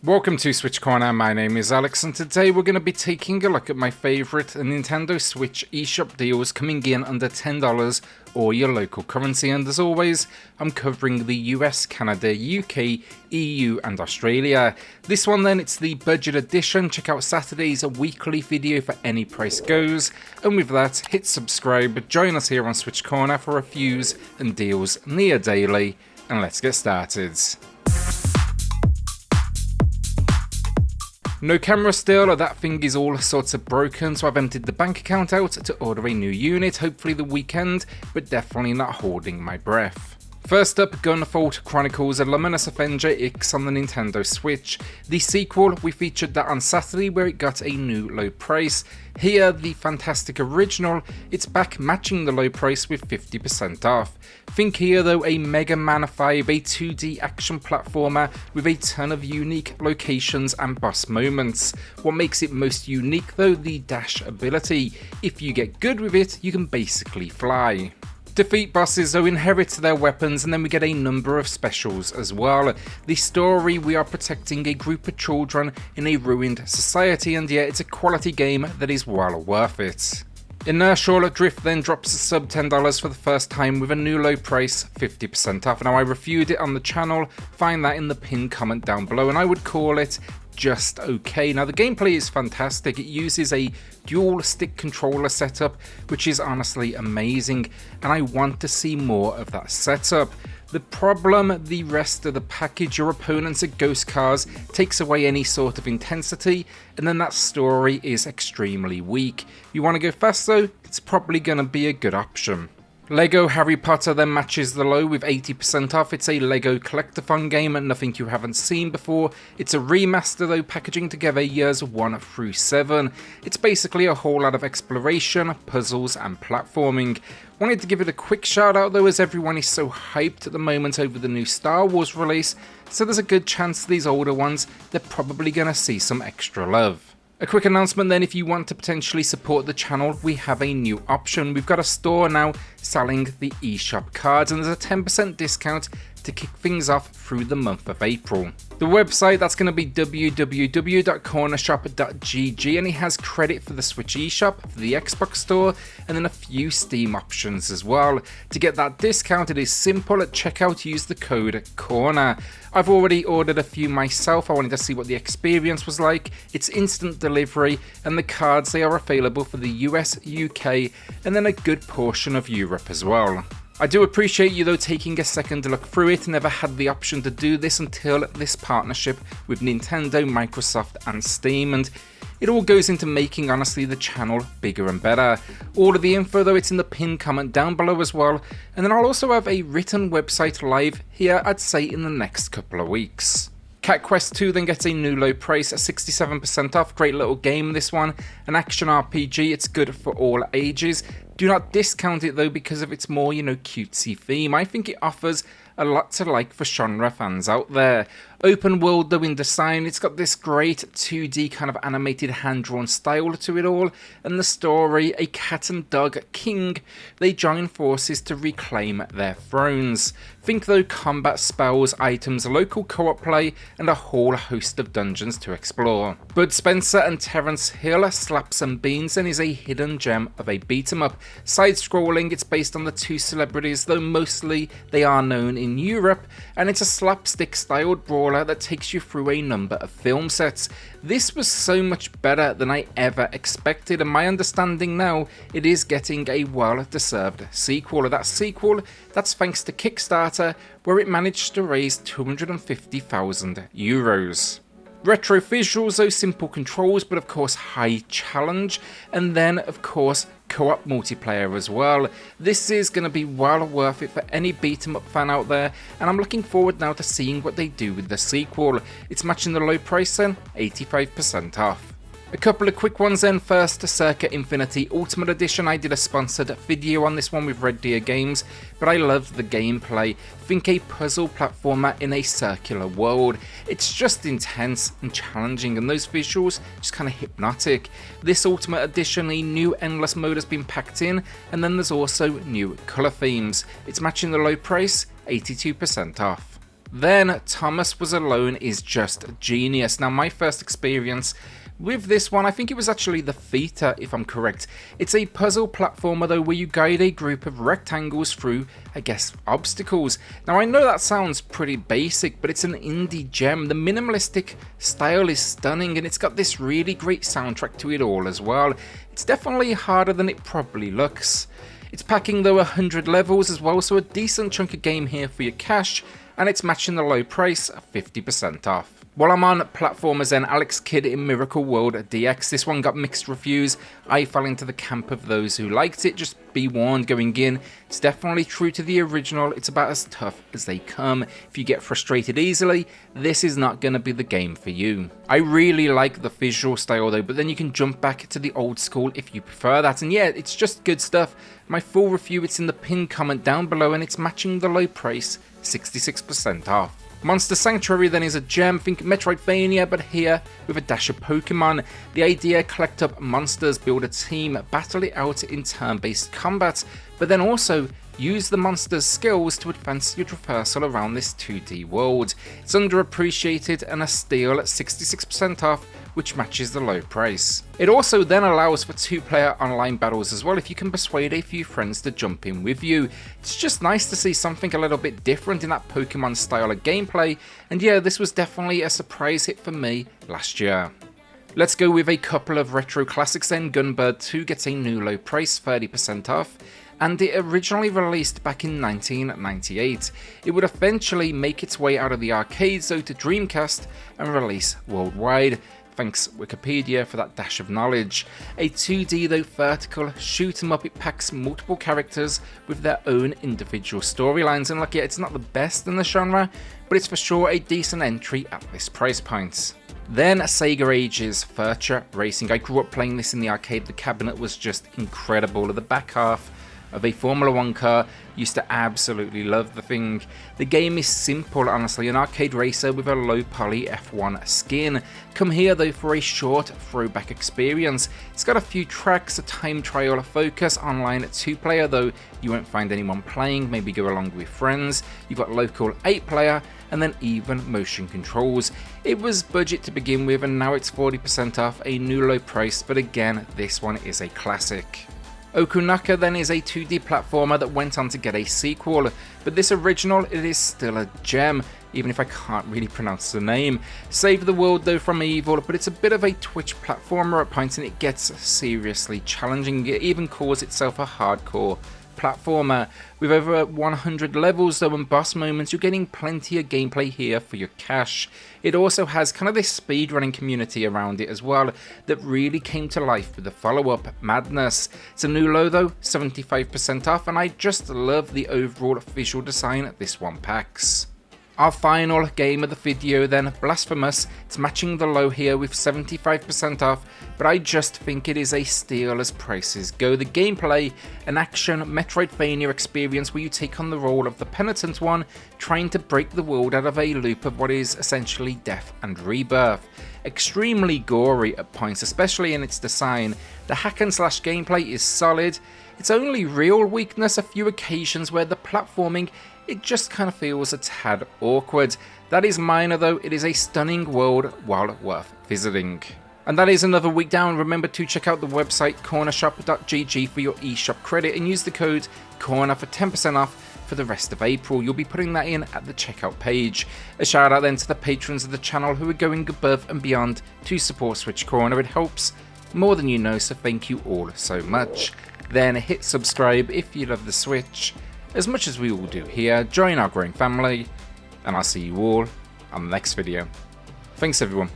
Welcome to SwitchCorner, my name is Alex, and today we're going to be taking a look at my favourite Nintendo Switch eShop deals coming in under $10 or your local currency, and as always, I'm covering the US, Canada, UK, EU and Australia. This one then, it's the budget edition. Check out Saturday's weekly video for any price goes, and with that, hit subscribe, join us here on SwitchCorner for reviews and deals near daily, and let's get started. No camera still, that thing is all sorts of broken, so I've emptied the bank account out to order a new unit, hopefully the weekend, but definitely not holding my breath. First up, Gunvolt Chronicles, a Luminous Avenger X on the Nintendo Switch. The sequel, we featured that on Saturday where it got a new low price. Here, the fantastic original, it's back matching the low price with 50% off. Think here though, a Mega Man 5, a 2D action platformer with a ton of unique locations and boss moments. What makes it most unique though, the dash ability. If you get good with it, you can basically fly. Defeat bosses though, inherit their weapons, and then we get a number of specials as well. The story, we are protecting a group of children in a ruined society, and yeah, it's a quality game that is well worth it. Inertial Drift then drops a sub $10 for the first time with a new low price, 50% off. Now I reviewed it on the channel, find that in the pinned comment down below, and I would call it just okay. Now the gameplay is fantastic, it uses a dual stick controller setup which is honestly amazing, and I want to see more of that setup. The problem, the rest of the package, your opponents are ghost cars, takes away any sort of intensity, and then that story is extremely weak. If you want to go fast though, it's probably going to be a good option. Lego Harry Potter then matches the low with 80% off. It's a Lego collectathon game and nothing you haven't seen before. It's a remaster though, packaging together years 1 through 7. It's basically a whole lot of exploration, puzzles and platforming. Wanted to give it a quick shout out though, as everyone is so hyped at the moment over the new Star Wars release, so there's a good chance these older ones, they're probably gonna see some extra love. A quick announcement then, if you want to potentially support the channel, we have a new option. We've got a store now selling the eShop cards, and there's a 10% discount to kick things off through the month of April. The website, that's going to be www.cornershop.gg, and it has credit for the Switch eShop, for the Xbox store, and then a few Steam options as well. To get that discount, it is simple. At checkout, use the code CORNER. I've already ordered a few myself. I wanted to see what the experience was like. It's instant delivery, and the cards, they are available for the US, UK, and then a good portion of Europe as well. I do appreciate you though taking a second to look through it. Never had the option to do this until this partnership with Nintendo, Microsoft and Steam, and it all goes into making honestly the channel bigger and better. All of the info though, it's in the pinned comment down below as well, and then I'll also have a written website live here, I'd say in the next couple of weeks. Cat Quest 2 then gets a new low price at 67% off. Great little game this one, an action RPG, it's good for all ages. Do not discount it though because of its more, cutesy theme. I think it offers a lot to like for genre fans out there. Open world though in design, it's got this great 2D kind of animated hand-drawn style to it all, and the story, a cat and dog king, they join forces to reclaim their thrones. Think though combat spells, items, local co-op play, and a whole host of dungeons to explore. Bud Spencer and Terence Hill slap some beans and is a hidden gem of a beat-em-up. Side-scrolling, it's based on the two celebrities, though mostly they are known in Europe, and it's a slapstick-styled brawler that takes you through a number of film sets. This was so much better than I ever expected, and my understanding now, it is getting a well-deserved sequel. That sequel, that's thanks to Kickstarter, where it managed to raise €250,000. Retro visuals, those simple controls, but of course high challenge, and then of course co-op multiplayer as well. This is going to be well worth it for any beat 'em up fan out there, and I'm looking forward now to seeing what they do with the sequel. It's matching the low price then, 85% off. A couple of quick ones then. First, Circa Infinity Ultimate Edition. I did a sponsored video on this one with Red Deer Games, but I loved the gameplay. Think a puzzle platformer in a circular world. It's just intense and challenging, and those visuals just kind of hypnotic. This Ultimate Edition, a new endless mode has been packed in, and then there's also new colour themes. It's matching the low price, 82% off. Then Thomas Was Alone is just genius. Now my first experience with this one, I think it was actually the Theta if I'm correct. It's a puzzle platformer though where you guide a group of rectangles through, I guess, obstacles. Now I know that sounds pretty basic, but it's an indie gem. The minimalistic style is stunning and it's got this really great soundtrack to it all as well. It's definitely harder than it probably looks. It's packing though 100 levels as well, so a decent chunk of game here for your cash, and it's matching the low price at 50% off. While I'm on platformers then, Alex Kidd in Miracle World DX. This one got mixed reviews. I fell into the camp of those who liked it. Just be warned going in, it's definitely true to the original. It's about as tough as they come. If you get frustrated easily, this is not going to be the game for you. I really like the visual style though, but then you can jump back to the old school if you prefer that. And yeah, it's just good stuff. My full review, it's in the pinned comment down below and it's matching the low price, 66% off. Monster Sanctuary then is a gem, think Metroidvania, but here with a dash of Pokemon. The idea, collect up monsters, build a team, battle it out in turn-based combat, but then also use the monster's skills to advance your traversal around this 2D world. It's underappreciated and a steal at 66% off, which matches the low price. It also then allows for 2-player online battles as well if you can persuade a few friends to jump in with you. It's just nice to see something a little bit different in that Pokemon style of gameplay, and yeah, this was definitely a surprise hit for me last year. Let's go with a couple of retro classics then. Gunvolt 2 gets a new low price, 30% off. And it originally released back in 1998. It would eventually make its way out of the arcades though to Dreamcast and release worldwide. Thanks Wikipedia for that dash of knowledge. A 2D though vertical shoot 'em up, it packs multiple characters with their own individual storylines, and look, yeah, it's not the best in the genre, but it's for sure a decent entry at this price point. Then SEGA Ages Virtua Racing. I grew up playing this in the arcade. The cabinet was just incredible. At the back half of a Formula 1 car, used to absolutely love the thing. The game is simple, honestly, an arcade racer with a low poly F1 skin. Come here though for a short throwback experience. It's got a few tracks, a time trial, a focus, online 2-player though you won't find anyone playing, maybe go along with friends. You've got local 8-player and then even motion controls. It was budget to begin with and now it's 40% off, a new low price, but again this one is a classic. OkunoKA then is a 2D platformer that went on to get a sequel, but this original, it is still a gem, even if I can't really pronounce the name. Save the world though from evil, but it's a bit of a Twitch platformer at points and it gets seriously challenging. It even calls itself a hardcore platformer. With over 100 levels though and boss moments, you're getting plenty of gameplay here for your cash. It also has kind of this speedrunning community around it as well that really came to life with the follow-up, Madness. It's a new low though, 75% off, and I just love the overall visual design this one packs. Our final game of the video then, Blasphemous. It's matching the low here with 75% off, but I just think it is a steal as prices go. The gameplay, an action Metroidvania experience where you take on the role of the penitent one, trying to break the world out of a loop of what is essentially death and rebirth. Extremely gory at points, especially in its design. The hack and slash gameplay is solid. Its only real weakness, a few occasions where the platforming, it just kind of feels a tad awkward. That is minor though, it is a stunning world well worth visiting. And that is another week down. Remember to check out the website cornershop.gg for your eShop credit and use the code CORNER for 10% off for the rest of April. You'll be putting that in at the checkout page. A shout out then to the patrons of the channel who are going above and beyond to support SwitchCorner. It helps more than you know, so thank you all so much. Then hit subscribe if you love the Switch, as much as we all do here. Join our growing family, and I'll see you all on the next video. Thanks everyone.